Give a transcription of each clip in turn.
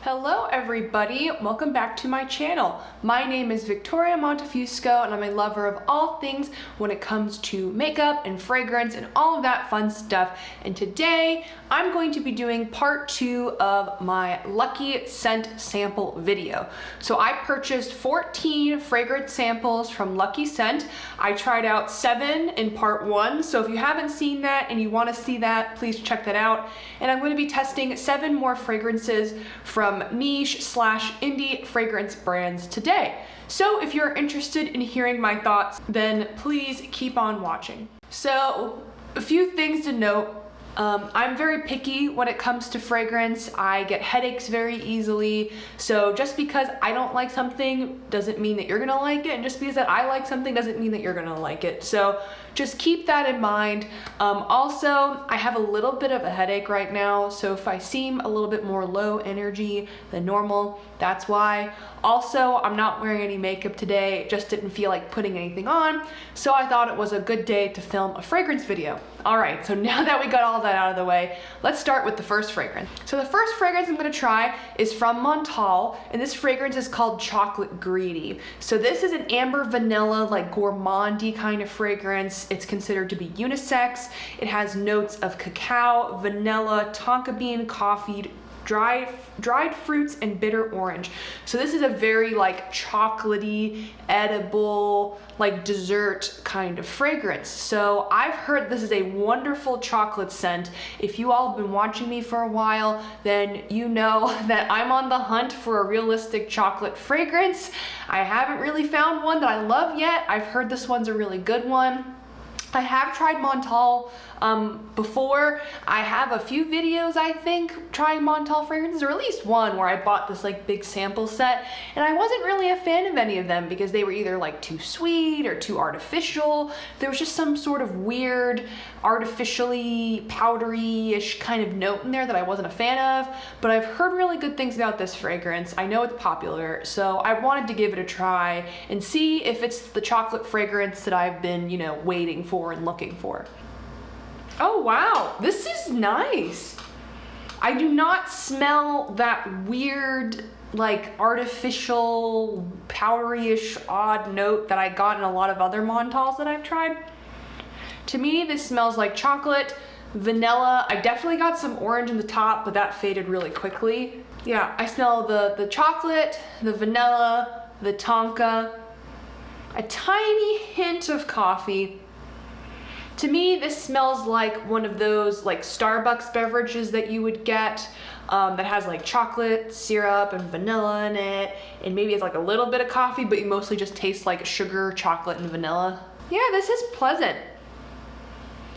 Hello everybody, welcome back to my channel. My name is Victoria Montefusco and I'm a lover of all things when it comes to makeup and fragrance and all of that fun stuff. And today I'm going to be doing part 2 of my Lucky Scent sample video. So I purchased 14 fragrance samples from Lucky Scent. I tried out 7 in part 1, so if you haven't seen that and you want to see that, please check that out. And I'm going to be testing 7 more fragrances from niche/indie fragrance brands today. So if you're interested in hearing my thoughts, then please keep on watching. So a few things to note. I'm very picky when it comes to fragrance. I get headaches very easily. So just because I don't like something doesn't mean that you're gonna like it. And just because that I like something doesn't mean that you're gonna like it. So just keep that in mind. Also, I have a little bit of a headache right now. So if I seem a little bit more low energy than normal, that's why. Also, I'm not wearing any makeup today. Just didn't feel like putting anything on. So I thought it was a good day to film a fragrance video. All right, so now that we got all that out of the way, let's start with the first fragrance. So the first fragrance I'm gonna try is from Montale, and this fragrance is called Chocolate Greedy. So this is an amber vanilla, like gourmandy kind of fragrance. It's considered to be unisex. It has notes of cacao, vanilla, tonka bean, coffee, dried fruits, and bitter orange. So this is a very like chocolatey, edible, like dessert kind of fragrance. So I've heard this is a wonderful chocolate scent. If you all have been watching me for a while, then you know that I'm on the hunt for a realistic chocolate fragrance. I haven't really found one that I love yet. I've heard this one's a really good one. I have tried Montale before. I have a few videos, I think, trying Montale fragrances, or at least one where I bought this like big sample set, and I wasn't really a fan of any of them because they were either like too sweet or too artificial. There was just some sort of weird, artificially powdery-ish kind of note in there that I wasn't a fan of, but I've heard really good things about this fragrance. I know it's popular, so I wanted to give it a try and see if it's the chocolate fragrance that I've been, you know, waiting for and looking for. Oh wow, this is nice. I do not smell that weird, like artificial, powdery-ish, odd note that I got in a lot of other Montales that I've tried. To me, this smells like chocolate, vanilla. I definitely got some orange in the top, but that faded really quickly. Yeah, I smell the chocolate, the vanilla, the tonka, a tiny hint of coffee. To me, this smells like one of those like Starbucks beverages that you would get that has like chocolate, syrup, and vanilla in it. And maybe it's like a little bit of coffee, but you mostly just taste like sugar, chocolate, and vanilla. Yeah, this is pleasant.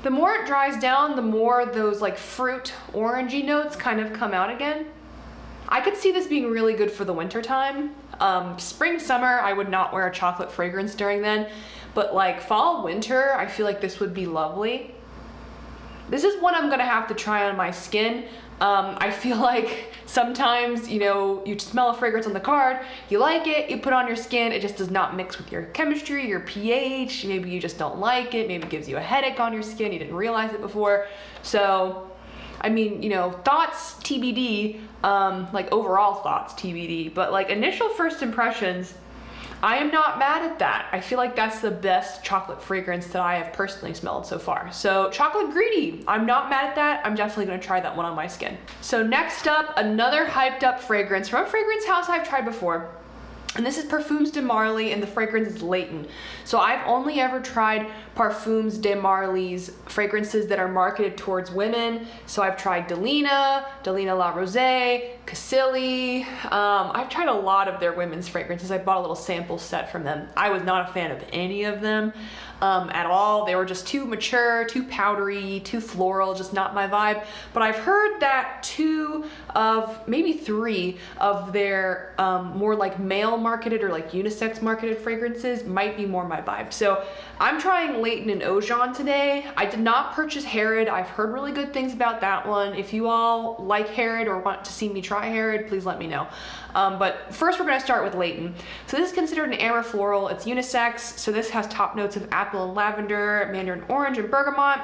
The more it dries down, the more those like fruit, orangey notes kind of come out again. I could see this being really good for the winter time. Spring, summer, I would not wear a chocolate fragrance during then. But like fall, winter, I feel like this would be lovely. This is one I'm gonna have to try on my skin. I feel like sometimes, you know, you smell a fragrance on the card, you like it, you put it on your skin, it just does not mix with your chemistry, your pH, maybe you just don't like it, maybe it gives you a headache on your skin, you didn't realize it before. So, I mean, you know, thoughts TBD, like overall thoughts TBD, but like initial first impressions, I am not mad at that. I feel like that's the best chocolate fragrance that I have personally smelled so far. So Chocolate Greedy, I'm not mad at that. I'm definitely gonna try that one on my skin. So next up, another hyped up fragrance from a fragrance house I've tried before. And this is Parfums de Marly, and the fragrance is Leighton. So I've only ever tried Parfums de Marly's fragrances that are marketed towards women. So I've tried Delina La Rose, Cassili. I've tried a lot of their women's fragrances. I bought a little sample set from them. I was not a fan of any of them at all. They were just too mature, too powdery, too floral, just not my vibe. But I've heard that 2 of, maybe 3 of their more like male marketed or like unisex marketed fragrances might be more my vibe. So I'm trying Leighton and Ojon today. I did not purchase Herod. I've heard really good things about that one. If you all like Herod or want to see me try Herod, please let me know. But first we're gonna start with Leighton. So this is considered an amber floral. It's unisex. So this has top notes of apple and lavender, mandarin orange, and bergamot.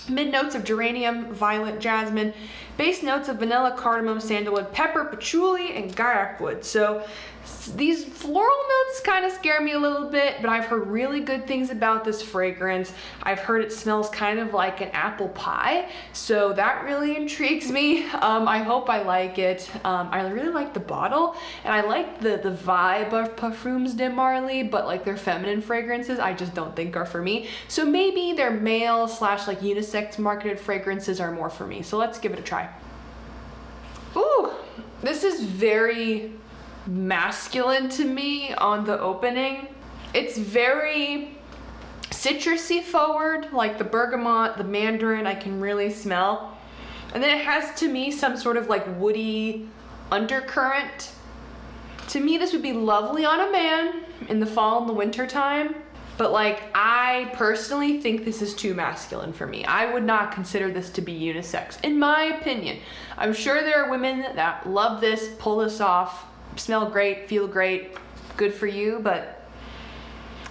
Mid notes of geranium, violet, jasmine. Base notes of vanilla, cardamom, sandalwood, pepper, patchouli, and gaiac wood. So these floral notes kind of scare me a little bit, but I've heard really good things about this fragrance. I've heard it smells kind of like an apple pie, so that really intrigues me. I hope I like it. I really like the bottle, and I like the vibe of Parfums de Marly, but like their feminine fragrances I just don't think are for me. So maybe their male / like unisex marketed fragrances are more for me. So let's give it a try. Ooh, this is very masculine to me on the opening. It's very citrusy forward, like the bergamot, the mandarin, I can really smell. And then it has to me some sort of like woody undercurrent. To me, this would be lovely on a man in the fall and the winter time. But like, I personally think this is too masculine for me. I would not consider this to be unisex, in my opinion. I'm sure there are women that love this, pull this off, smell great, feel great, good for you, but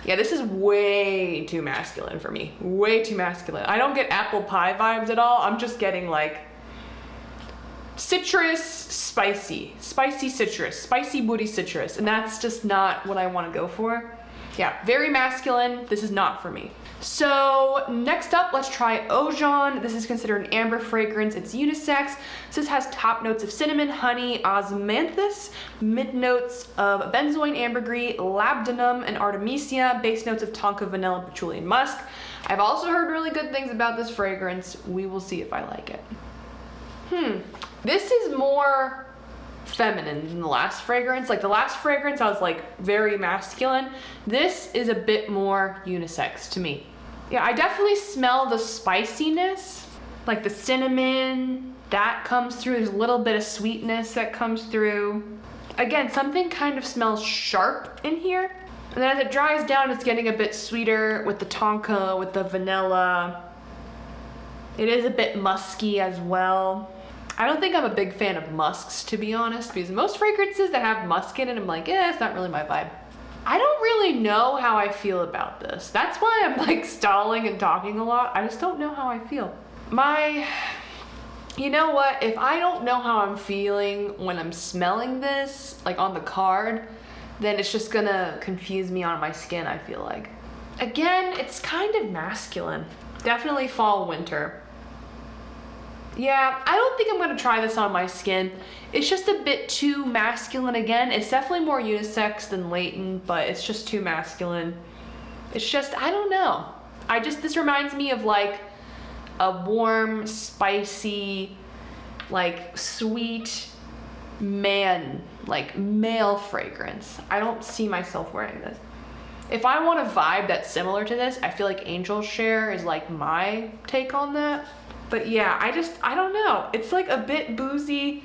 yeah, this is way too masculine for me. Way too masculine. I don't get apple pie vibes at all. I'm just getting like citrus, spicy citrus, spicy woody citrus, and that's just not what I want to go for. Yeah, very masculine. This is not for me. So next up, let's try Ojon. This is considered an amber fragrance. It's unisex. This has top notes of cinnamon, honey, osmanthus, mid notes of benzoin, ambergris, labdanum, and artemisia, base notes of tonka, vanilla, patchouli, and musk. I've also heard really good things about this fragrance. We will see if I like it. This is more feminine than the last fragrance. Like the last fragrance, I was like very masculine. This is a bit more unisex to me. Yeah, I definitely smell the spiciness, like the cinnamon, that comes through. There's a little bit of sweetness that comes through. Again, something kind of smells sharp in here. And then as it dries down, it's getting a bit sweeter with the tonka, with the vanilla. It is a bit musky as well. I don't think I'm a big fan of musks, to be honest, because most fragrances that have musk in it, I'm like, it's not really my vibe. I don't really know how I feel about this. That's why I'm like stalling and talking a lot. I just don't know how I feel. You know what? If I don't know how I'm feeling when I'm smelling this, like on the card, then it's just gonna confuse me on my skin, I feel like. Again, it's kind of masculine. Definitely fall, winter. Yeah, I don't think I'm gonna try this on my skin. It's just a bit too masculine again. It's definitely more unisex than Leighton, but it's just too masculine. It's just, I don't know. This reminds me of like a warm, spicy, like sweet man, like male fragrance. I don't see myself wearing this. If I want a vibe that's similar to this, I feel like Angel Share is like my take on that. But yeah, I don't know. It's like a bit boozy,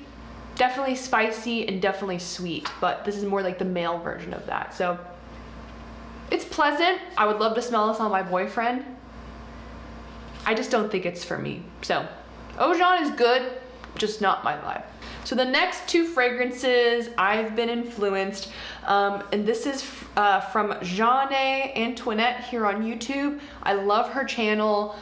definitely spicy, and definitely sweet, but this is more like the male version of that. So it's pleasant. I would love to smell this on my boyfriend. I just don't think it's for me. So Ojon is good, just not my vibe. So the next two fragrances I've been influenced, and this is from Jeanne Antoinette here on YouTube. I love her channel.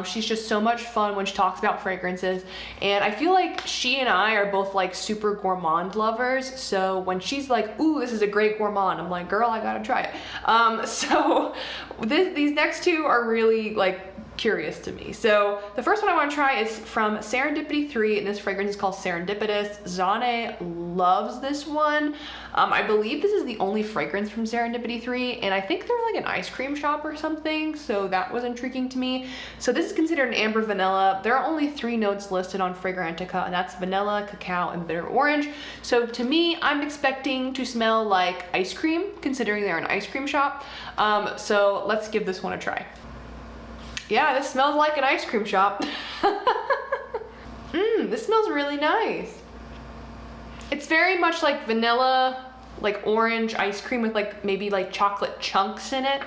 She's just so much fun when she talks about fragrances, and I feel like she and I are both like super gourmand lovers. So when she's like, ooh, this is a great gourmand, I'm like, girl, I gotta try it. So these next two are really like curious to me. So the first one I want to try is from Serendipity 3, and this fragrance is called Serendipitous. Jeanne loves this one. I believe this is the only fragrance from Serendipity 3, and I think they're like an ice cream shop or something, so that was intriguing to me. So this is considered an amber vanilla. There are only 3 notes listed on Fragrantica, and that's vanilla, cacao, and bitter orange. So to me, I'm expecting to smell like ice cream, considering they're an ice cream shop. So let's give this one a try. Yeah, this smells like an ice cream shop. This smells really nice. It's very much like vanilla, like orange ice cream with like maybe like chocolate chunks in it.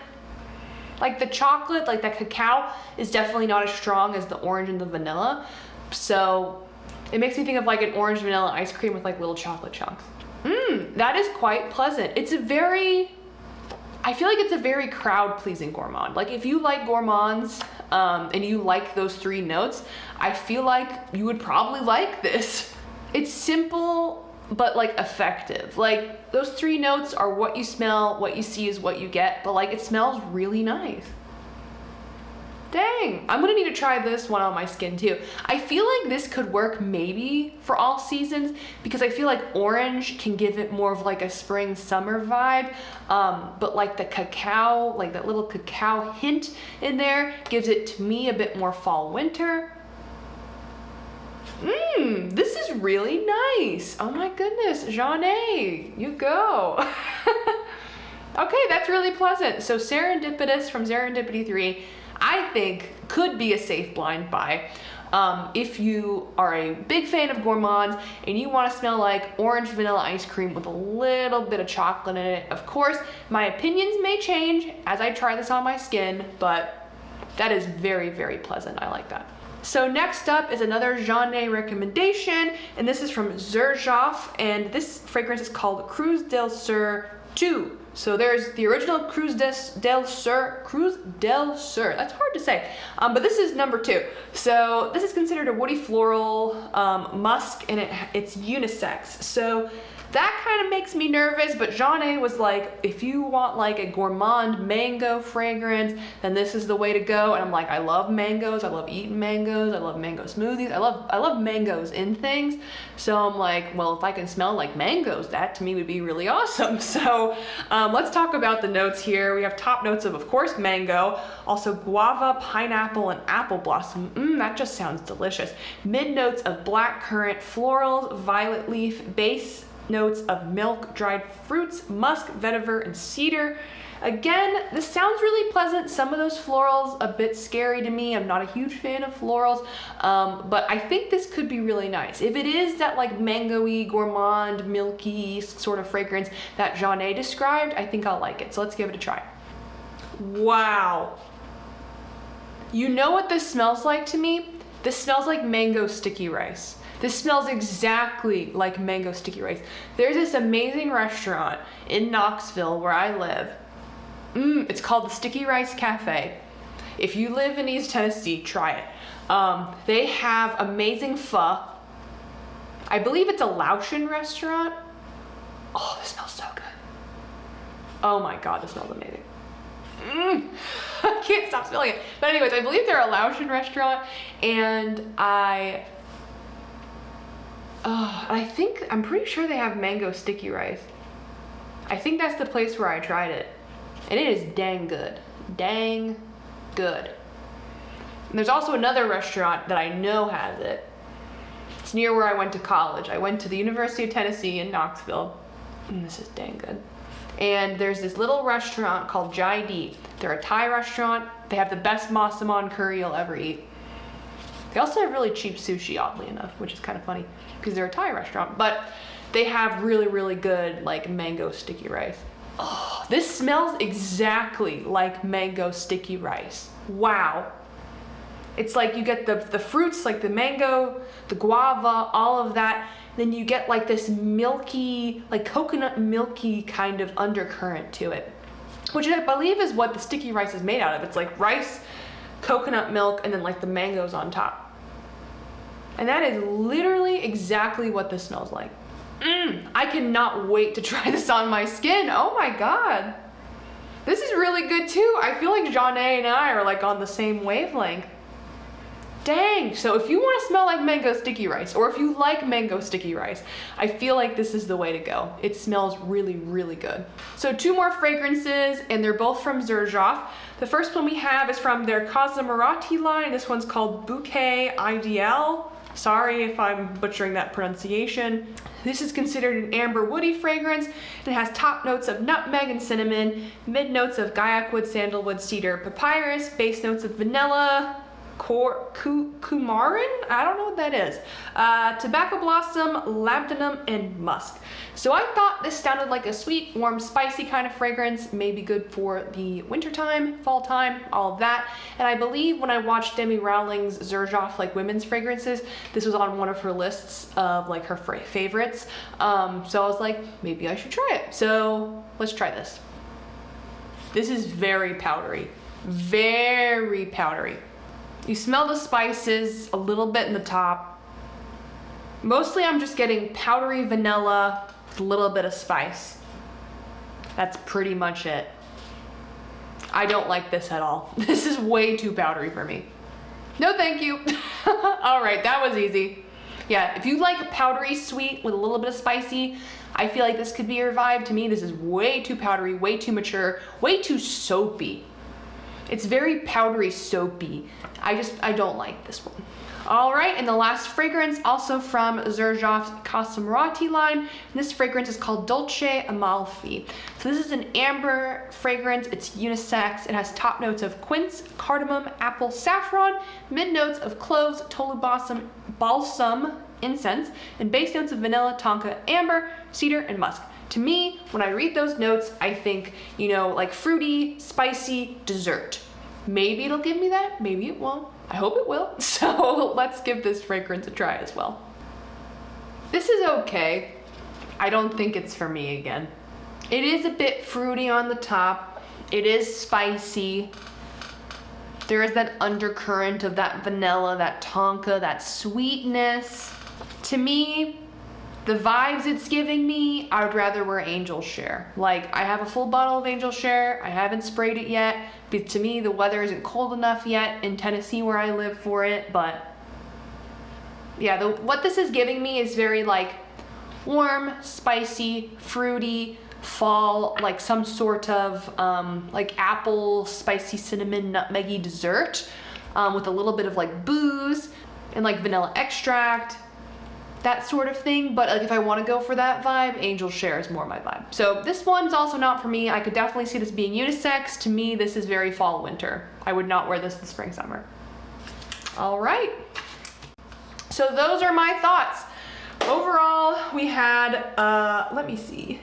Like the chocolate, like the cacao is definitely not as strong as the orange and the vanilla. So it makes me think of like an orange vanilla ice cream with like little chocolate chunks. That is quite pleasant. I feel like it's a very crowd-pleasing gourmand. Like if you like gourmands, and you like those 3 notes, I feel like you would probably like this. It's simple, but like effective. Like those 3 notes are what you smell, what you see is what you get, but like it smells really nice. Dang, I'm gonna need to try this one on my skin too. I feel like this could work maybe for all seasons because I feel like orange can give it more of like a spring summer vibe, but like the cacao, like that little cacao hint in there gives it to me a bit more fall winter. This is really nice. Oh my goodness, Jeanne, you go. Okay, that's really pleasant. So Serendipitous from Serendipity 3, I think could be a safe blind buy. If you are a big fan of gourmands and you want to smell like orange vanilla ice cream with a little bit of chocolate in it, of course, my opinions may change as I try this on my skin, but that is very, very pleasant. I like that. So next up is another Jeanne recommendation, and this is from Xerjoff, and this fragrance is called Cruz del Sur 2. So there's the original Cruz del Sur, that's hard to say, but this is number 2. So this is considered a woody floral musk, and it's unisex. So that kind of makes me nervous, but Jeanne was like, if you want like a gourmand mango fragrance, then this is the way to go. And I'm like, I love mangoes, I love eating mangoes, I love mango smoothies, I love mangoes in things. So I'm like, well, if I can smell like mangoes, that to me would be really awesome. So let's talk about the notes here. We have top notes of course, mango, also guava, pineapple, and apple blossom. That just sounds delicious. Mid notes of black currant, florals, violet leaf, base notes of milk, dried fruits, musk, vetiver, and cedar. Again, this sounds really pleasant. Some of those florals a bit scary to me. I'm not a huge fan of florals, but I think this could be really nice. If it is that like mango-y, gourmand, milky sort of fragrance that Jeanne described, I think I'll like it. So let's give it a try. Wow. You know what this smells like to me? This smells like mango sticky rice. This smells exactly like mango sticky rice. There's this amazing restaurant in Knoxville where I live. It's called the Sticky Rice Cafe. If you live in East Tennessee, try it. They have amazing pho. I believe it's a Laotian restaurant. Oh, this smells so good. Oh my God, this smells amazing. I can't stop smelling it. But anyways, I believe they're a Laotian restaurant, and I'm pretty sure they have mango sticky rice. I think that's the place where I tried it. And it is dang good. Dang good. And there's also another restaurant that I know has it. It's near where I went to college. I went to the University of Tennessee in Knoxville. And this is dang good. And there's this little restaurant called Jai Di. They're a Thai restaurant. They have the best massaman curry you'll ever eat. They also have really cheap sushi, oddly enough, which is kind of funny because they're a Thai restaurant, but they have really, really good like mango sticky rice. Oh, this smells exactly like mango sticky rice. Wow. It's like you get the fruits, like the mango, the guava, all of that. Then you get like this milky, like coconut milky kind of undercurrent to it, which I believe is what the sticky rice is made out of. It's like rice, coconut milk, and then like the mangoes on top. And that is literally exactly what this smells like. I cannot wait to try this on my skin. Oh my God. This is really good too. I feel like Jeanne and I are like on the same wavelength. Dang. So if you want to smell like mango sticky rice, or if you like mango sticky rice, I feel like this is the way to go. It smells really, really good. So 2 more fragrances, and they're both from Xerjoff. The first one we have is from their Casamarati line. This one's called Bouquet IDL. Sorry if I'm butchering that pronunciation. This is considered an amber woody fragrance. It has top notes of nutmeg and cinnamon, mid notes of guaiac sandalwood, cedar, papyrus, base notes of vanilla, coumarin? I don't know what that is. Tobacco blossom, labdanum, and musk. So I thought this sounded like a sweet, warm, spicy kind of fragrance, maybe good for the winter time, fall time, all of that. And I believe when I watched Demi Rowling's Xerjoff like women's fragrances, this was on one of her lists of like her favorites. So I was like, maybe I should try it. So let's try this. This is very powdery, very powdery. You smell the spices a little bit in the top. Mostly I'm just getting powdery vanilla with a little bit of spice. That's pretty much it. I don't like this at all. This is way too powdery for me. No thank you. All right, that was easy. Yeah, if you like powdery sweet with a little bit of spicy, I feel like this could be your vibe. To me, this is way too powdery, way too mature, way too soapy. It's very powdery soapy. I don't like this one. All right, and the last fragrance, also from Xerjoff's Casamarati line. This fragrance is called Dolce Amalfi. So this is an amber fragrance. It's unisex. It has top notes of quince, cardamom, apple, saffron, mid notes of cloves, tolu balsam, incense, and base notes of vanilla, tonka, amber, cedar, and musk. To me, when I read those notes, I think, you know, like fruity, spicy dessert. Maybe it'll give me that, maybe it won't. I hope it will. So let's give this fragrance a try as well. This is okay. I don't think it's for me again. It is a bit fruity on the top. It is spicy. There is that undercurrent of that vanilla, that tonka, that sweetness. To me, the vibes it's giving me, I would rather wear Angel Share. Like, I have a full bottle of Angel Share. I haven't sprayed it yet, but to me, the weather isn't cold enough yet in Tennessee where I live for it. But yeah, what this is giving me is very like warm, spicy, fruity, fall, like some sort of like apple, spicy, cinnamon, nutmeggy dessert with a little bit of like booze and like vanilla extract. That sort of thing, but like if I want to go for that vibe, Angel Share is more my vibe. So this one's also not for me. I could definitely see this being unisex. To me, this is very fall winter. I would not wear this in spring summer. All right. So those are my thoughts. Overall, we had, let me see,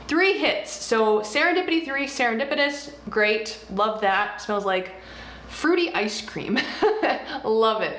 3 hits. So Serendipity 3, Serendipitous, great, love that. Smells like fruity ice cream. Love it.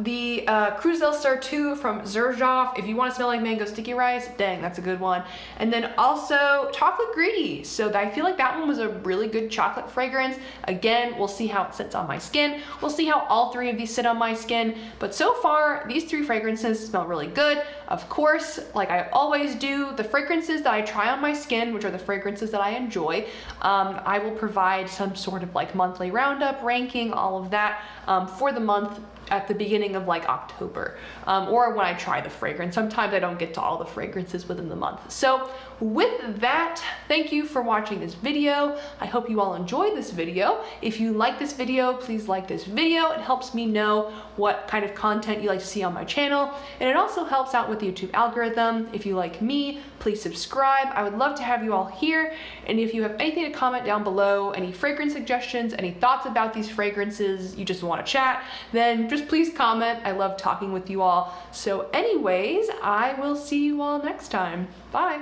The Cruz del Star 2 from Xerjoff. If you want to smell like mango sticky rice, dang, that's a good one. And then also Chocolate Greedy. So I feel like that one was a really good chocolate fragrance. Again, we'll see how it sits on my skin. We'll see how all 3 of these sit on my skin. But so far, these 3 fragrances smell really good. Of course, like I always do, the fragrances that I try on my skin, which are the fragrances that I enjoy, I will provide some sort of like monthly roundup, ranking, all of that for the month at the beginning of like October, or when I try the fragrance. Sometimes I don't get to all the fragrances within the month. So with that, thank you for watching this video. I hope you all enjoyed this video. If you like this video, please like this video. It helps me know what kind of content you like to see on my channel. And it also helps out with the YouTube algorithm. If you like me, please subscribe. I would love to have you all here. And if you have anything to comment down below, any fragrance suggestions, any thoughts about these fragrances, you just want to chat, then just please comment. I love talking with you all. So anyways, I will see you all next time. Bye.